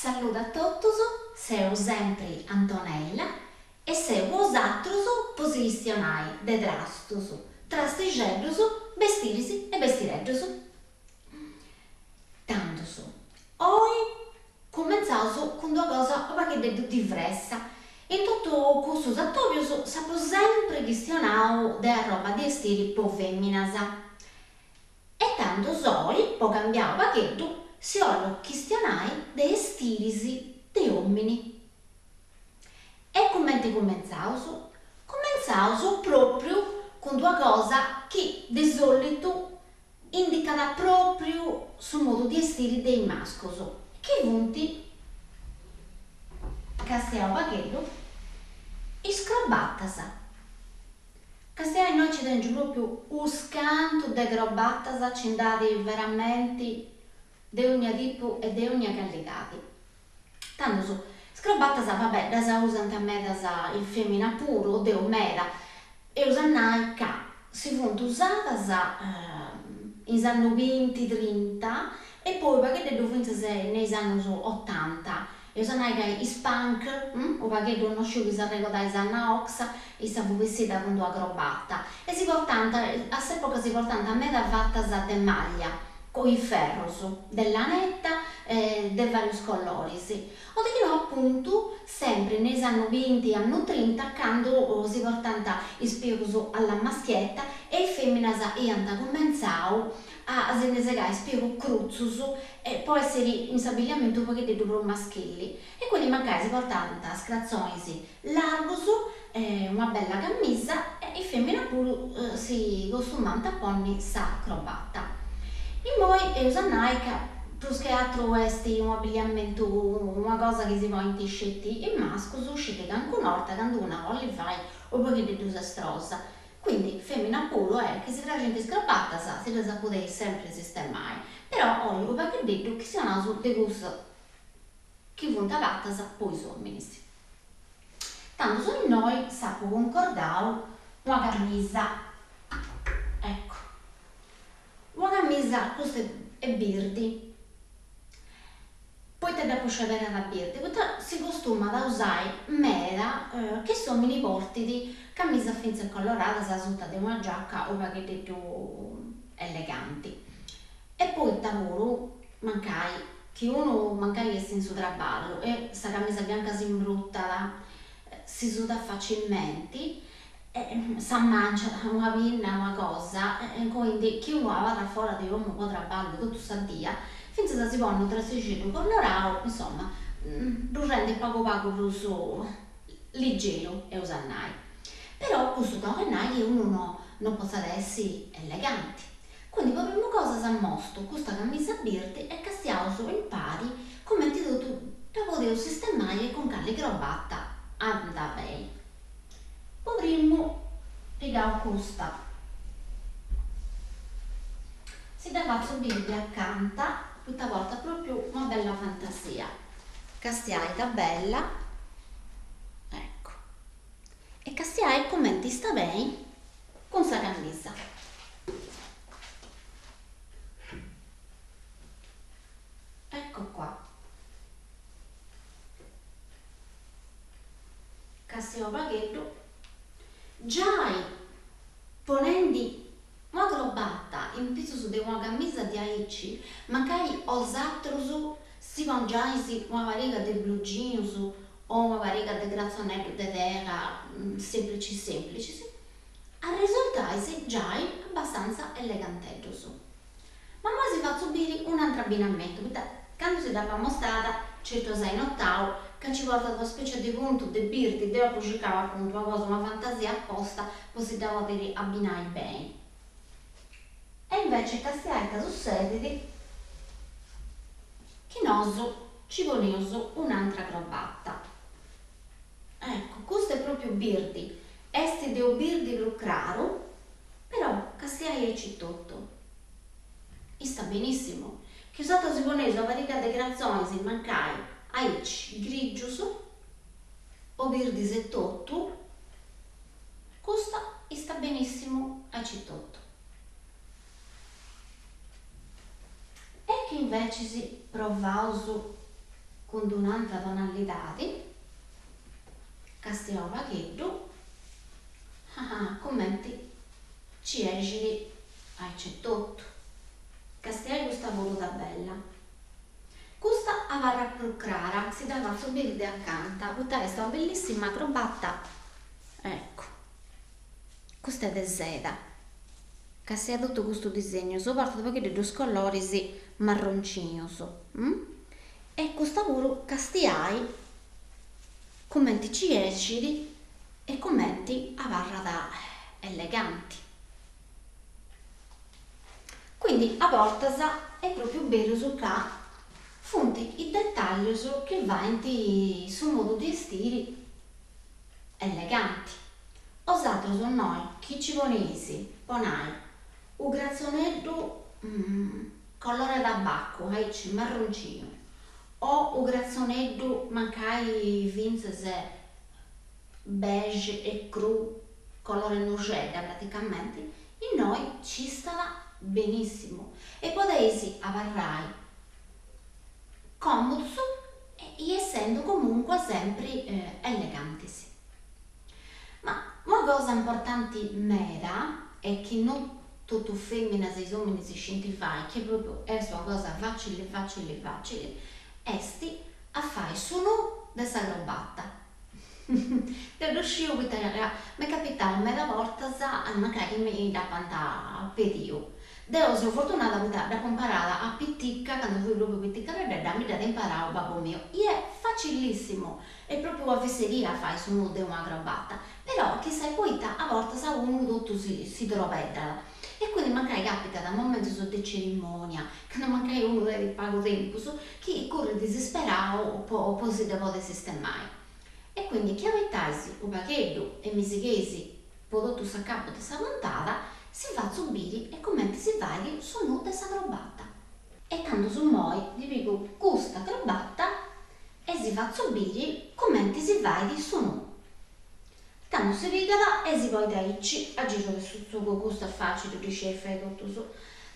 Saluto a tutti, seu sempre Antonella e seu vosatros posicionai de drastus, trastigeddus, vestiris e vestireggius. Tantos. Oi comenzaus con una cosa un pochettino diversa. In tutto questo attorius sapo sempre questionau della roba di estiri po femminas. E tanto soi, po cambiare pacchetto, si ho questionai de estiris de uomini. E commenti comenzaus? Comenzaus proprio con una cosa che di solito indica proprio sul modo di estiri dei mascos, che vunti castiamo pacchetto e scrobattas. Castiamo noi ci tengiamo proprio un scanto de grobattas, ci dati veramente di ogni tipo e di ogni qualità. Tanto su scrobattas, vabbè, da sa usano a me da sa il femmina puro, de omera, e usannai che si funto usadas in anni 20-30 e poi perché dovuto nei anni 80. E usannai che i spunk, o perché non sciù che si arrecordai in anni ox, e stavo vestita con una grobatta. E si portano, a quell'epoca si portano a me da fattas de maglia, con i ferros, della netta, de vari colori. O di no appunto sempre nei anni 20 e anni 30 quando si portano i spiegos alla maschietta e i femminas iant comenzau a se ne segare spiego cruzzus e può essere in abbigliamento un pochettino più maschili e quindi magari si portano scrazzoni largos, una bella camisa e i femmina pure si costumano a ponni sa cravatta. E poi usannai che più che altro è un abbigliamento, una cosa che si fa in t-shirt e mascos, uscite che anche un'orta, quando una volle fai o poi di disastrosa. Quindi femmina pure è che si tratta di scroppata, si la potete sempre sistemare. Però oggi ho perché detto che siano su de gusto che vunta gattas poi sono ministri. Tanto su noi sappo concordare una camisa. Ecco. Una camisa questa è birdi. Poi te da poscevere da birdi, poi si costuma da usare mera che sono mini portiti, camisa finza colorata, sa sotto di una giacca o paquetti più eleganti. E poi lavoro mancai che uno mancai è senza traballo e sta camisa bianca si imbrutta, si suda facilmente, si mangia una pinna, una cosa, e quindi chi uno va fuori di uomo può traballo tutto sta dia. Finché si può trasferire un colorao, insomma, lo rende poco più leggero e usannai. Però questo tornai che uno non possa essere elegante. Quindi per prima cosa si è mostrato questa camisa verde e castiamo su in pari come ti tu da poter sistemare con calli grobatta andava bene. Potremmo piegare questa. Si deve subire accanto tutta volta proprio una bella fantasia. Castiaita bella, ecco, e castiai commenti sta bene con sa camisa. Ecco qua. Castio paghetto, già ponendo una grobatta in piso su di una camisa di AIC, magari os altros si mangiaisi una variga di bluginus o una variga di grazzonetto di terra semplici, a risultaisi già abbastanza eleganteggios. Ma ora si fa subire un altro abbinamento, quando si dà mostrata certo sei nottavo che ci porta una specie di punto di birdi, dopo cercava appunto una cosa, una fantasia apposta, così da poter abbinare bene. E invece castiaita succede che noi ci poniamo un'altra grobatta. Ecco, questo è proprio birdi. Este de birdi più claro, però castiai è tutto. E sta benissimo. Che usato si ponese una varica di grazzoni, si mancai, aici, grigius, o birdi se tutto, questa sta benissimo a tutto. E che invece si provauso con un'altra tonalità, che stiamo facendo, commenti ci esci c'è tutto, che stiamo questa voluta bella. Questa avarra più cara, si dava subire di accanto, questa è una bellissima cravatta, ecco, questa è di seta, che sia tutto questo disegno, soprattutto perché di due colori marroncinosi, e questo lavoro che stiai, commenti ci esci e commenti avarra da eleganti. Quindi a volte è proprio bello su che fonti i dettagli che vanno sul modo di vestire eleganti. Osato sono noi, chi ci ponesi, ponai, un grazzonetto colore tabacco, marroncino, o un grazzonetto mancai vinse beige e cru, colore noceda praticamente, in noi ci stava benissimo e potessi avarrai comodo e essendo comunque sempre eleganti. Ma una cosa importante mera è che non tutto femmina se uomini si scientifica, che proprio è una cosa facile, esti a fare solo dessa robatta. Per riuscire mi capitava una volta magari mi da pantà pedio. Devo sono fortunata da comparare a pitticca, quando fui proprio pitticca da mi da imparare babbo mio. E è facilissimo, è proprio una fesseria fai su uno di una cravatta, però che sai poi a volte sa uno tutto si trovetta. E quindi magari capita da momento su di cerimonia, che non magari uno deve pago tempo, che corre disperato o poi si deve sistemare. E quindi chi avetaisi un pacchetto e mi sigesi prodotto a capo di questa montata, si fa subire e commenti si vai su nu dessa cravatta. E quando su noi dico questa cravatta e si fa subire commenti si vai su nu. Quando si vigala e si poi daici a giro che su questo è facile di scegliere tutto su.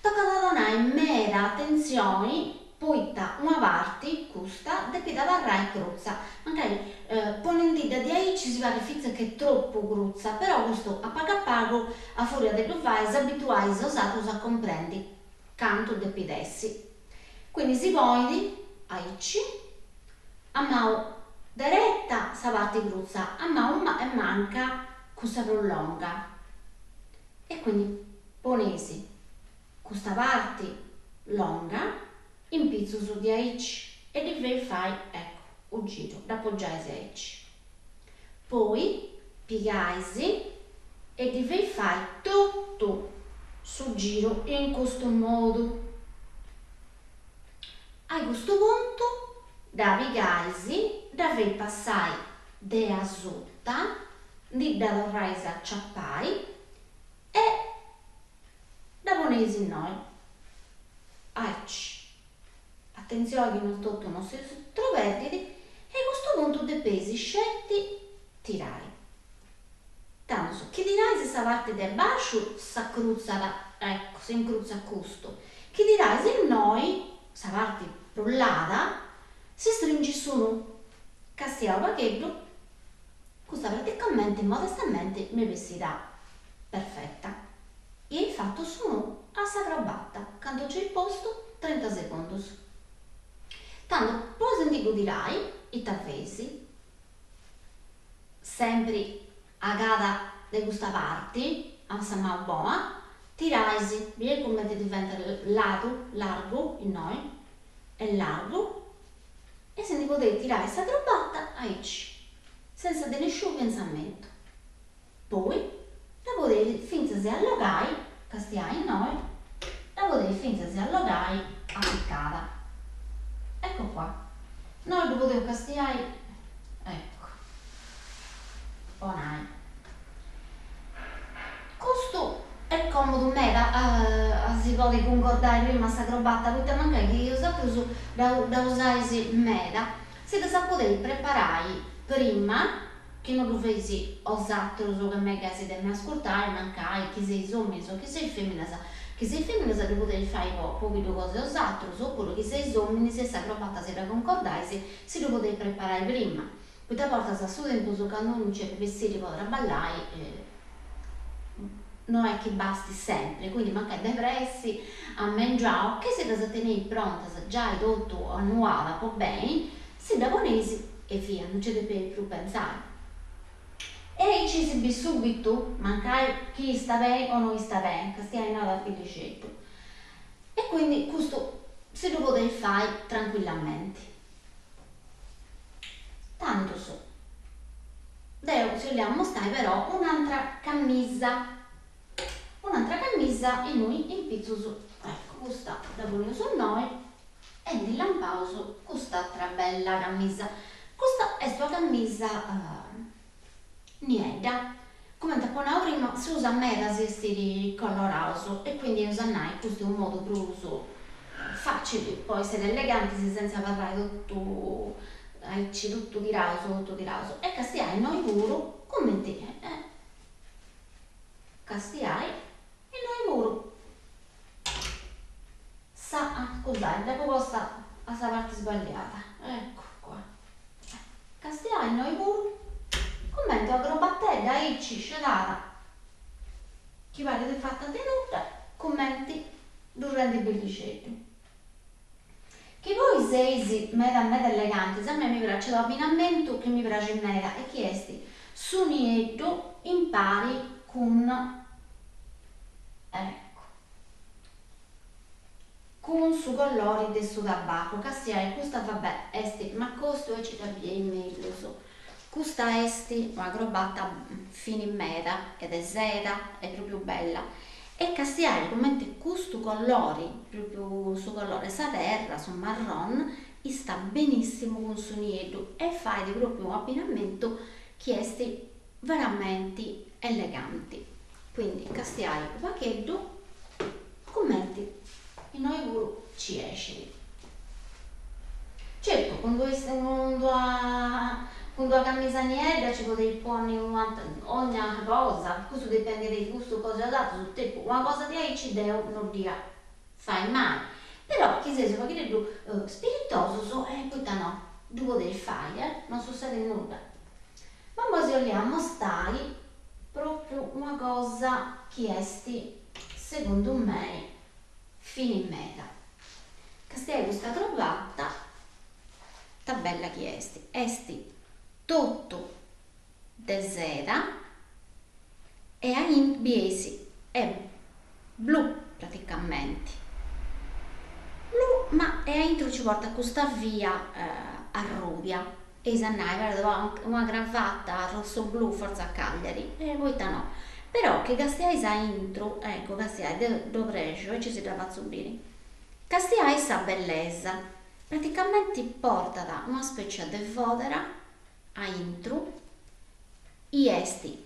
Tocca da donare mera attenzione poitta una parte questa deve varrà cruzza, magari ponendo da di ci si va a fizza che è troppo cruzza, però questo a pago a furia dello vai si abituai usato a comprendi canto de pedessi. Quindi si vuole aici a mano diretta sa parte cruzza, a mano e manca questa prolunga. E quindi ponesi questa parte lunga in pizzo su di aici e di fai ecco un giro da appoggiare aici. Poi piegaisi e di fai tutto sul giro in questo modo. A questo punto da piegaisi da passare da sotto di da dovrai acciappare e da ponesi noi aici. Attenzione che non tutto non si trovetti e a questo punto de pesi scetti tirai. Tanto chi dirai se sa parte del bacio s'accruzza ecco si incruzza a questo. Chi dirai se noi sa parte frullata si stringe su castiamo pacchetto questa praticamente modestamente mi vestita perfetta e fatto su a sacrabatta quando c'è il posto 30 secondi. Tanto poi sentivo dirai i tavesi sempre a gada di questa parte a samma buona tiraisi vedi come diventa largo in noi è largo e sentivo di tirare questa cravatta aici senza di nessun pensamento poi la potevi finché si allogai che stia in noi la potevi finché si allogai appiccata. Ecco qua, noi lo potevo castiare, ecco, onai. Questo è comodo mera, si può concordare prima sta cravatta, perché magari che io sapevo da usare mera, si sa poter preparare prima, che non dovessi usare che me si deve ascoltare, mancare, chi sei uomo, chi sei femmina, che se femmine se potete fare poche due cose o altro, oppure che se uomini se sta crobatta si da concordare si lo potete preparare prima. Questa volta sta solo tempo su cannucce per vestire potrà ballare, non è che basti sempre, quindi manca depressi a mangiare, che se cosa tenere pronta, se già hai tutto annuale, va bene, si da ponesi e via, non ci deve più pensare. E ci si subito, mancai chi sta bene o non sta bene, che stia in alla felicetto. E quindi questo si lo potete fare tranquillamente. Tanto so. Devo ci vogliamo mostrare però un'altra camisa e noi in pizzo su, ecco, questa da volere su noi e di lampauso questa altra bella camisa. Questa è sua camisa nieda, come tapponavo prima si usa a me si stili colorato e quindi usare questo è un modo per uso facile, poi essere eleganti senza parlare tutto tutto di raso e castiai noi puro come te castiai e noi puro scusate dopo questa questa parte sbagliata ecco qua castiai noi puro commento agrobattella icci scelata chi pare di fatta tenuta commenti durante i bellicetti che voi sei meta eleganti, a me mi piace l'abbinamento che mi piace meta e chiesti su nietto impari con ecco con su colori del suo tabacco che questa vabbè esti ma costo e ci capiamo meglio so questa esti una grobatta fine in meta ed è zeta è proprio bella e castiare come questo colori proprio su colore sa terra su marron e sta benissimo con su nido e fai proprio un abbinamento che è veramente eleganti quindi castiare il pacchetto commenti e noi pure ci esce certo con la camisa nera ci potevi porre ogni cosa, questo dipende dal gusto cosa dato sul tempo, una cosa di aí ci devo non dia fai mai, però chi se fa che tu spiritoso so questa no, tu potevi fare, non succede nulla. Ma poi vogliamo stare proprio una cosa che esti secondo me fine in meta. Che stai questa trovata, sta bella che esti tutto de sera e in biesi è blu praticamente blu ma è intro ci porta questa via a rubia e sanai una cravatta rosso blu forza a Cagliari e poi no però che castiai sa intro ecco castiai do pregio e ci si trova a subire castiai sa bellezza praticamente porta da una specie di fodera a intro e esti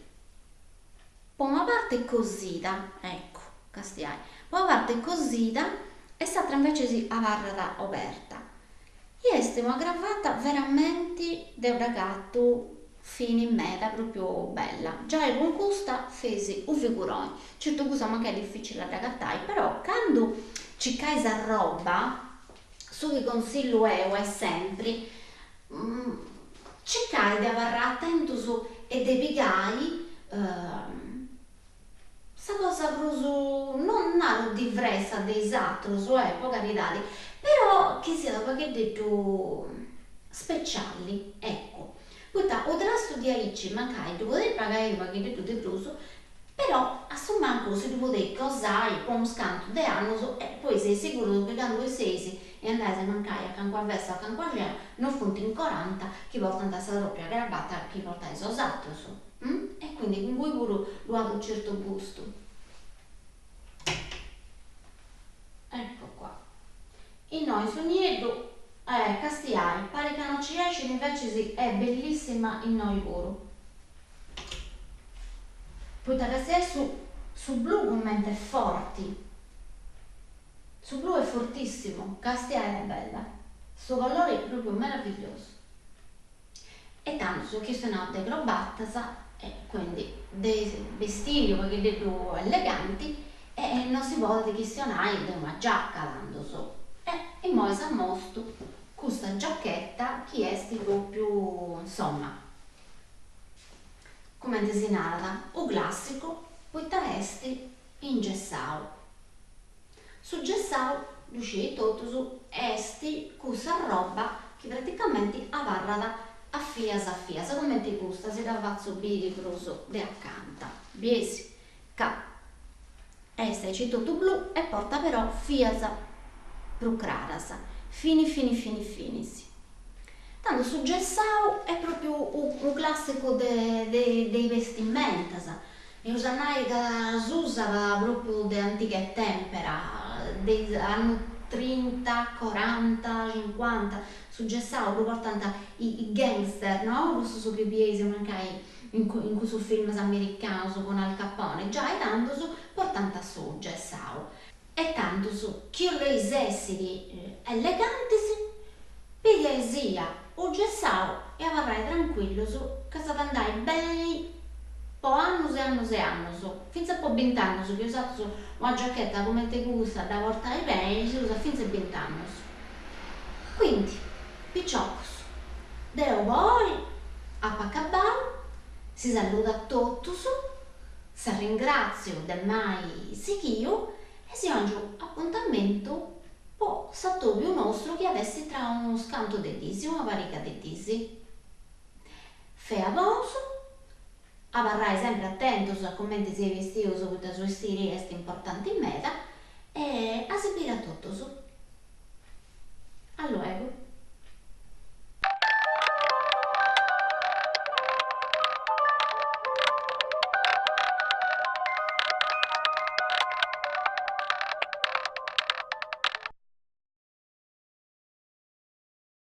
poi una parte cosita ecco castiai poi una parte cosita e l'altra invece si avarra aperta e esti una cravatta veramente da un ragazzo fine in meta proprio bella già con questa fesi un figurone certo cosa magari è difficile da agattare però quando ci cai a roba su che consiglio è sempre cercare di avere attento su e di piegare sta cosa proprio non hanno diversa dei altri per carità però che sia dopo che detto speciali ecco poi o della studiare magari tu potevi pagare ma che detto di bruso però a sommanco se tu potevi cosare con uno scanto di anno e poi sei sicuro che quando sei e andate a mancare a canqua verso a canqua geo non funti in 40 che portano a stare doppia grabata che porta esatto e quindi con voi pure lo ha un certo gusto ecco qua e noi su nido castiai pare che non ci esce invece sì è bellissima in noi pure poi da castiai su blu commenti forti su blu è fortissimo, castiai è bella, questo colore è proprio meraviglioso. E tanto su questo no de grobattasa e quindi dei vestiti perché detto eleganti e e non si vuole questionare di una giacca dando su. E poi si ha mostrato questa giacchetta che è proprio, insomma, come disegnata, o classico, poi esti ingessato. Su gessato, riuscì tutto su esti questa roba che praticamente avarrada a fiasa, come ti gusta, si dava a subire cruso di accanto. Biesi, ca, este è tutto blu e porta però fiasa procrarasa, fini, sì. Tanto su gessau è proprio un classico dei vestimenti, e usannai che si usava proprio di antica tempera, dei anni 30, 40, 50, su gessau lo portano i gangster, no? Questo su PBS, magari in questo film americano con Al Capone, già e tanto su portando su gessau. E tanto su chi lei esseri eleganti, piglia o gessau e avrai tranquillo su che sa andare bene po' annos, finché po' 20 anni, che ho usato una giacchetta come te gusta da portare bene, si usa finché 20 anni. Quindi, picciocos, devo poi a Paccabau, si saluta a tutti, si ringrazio del mai sichio e si mangia appuntamento po' sattorio nostro che avessi tra uno scanto di disi, una varica di disi. Fea bonso, avvarrai sempre attento a come ti sei vestito, su tutti i suoi stili, è importante in meta, e a seguire a tutto su. A luego.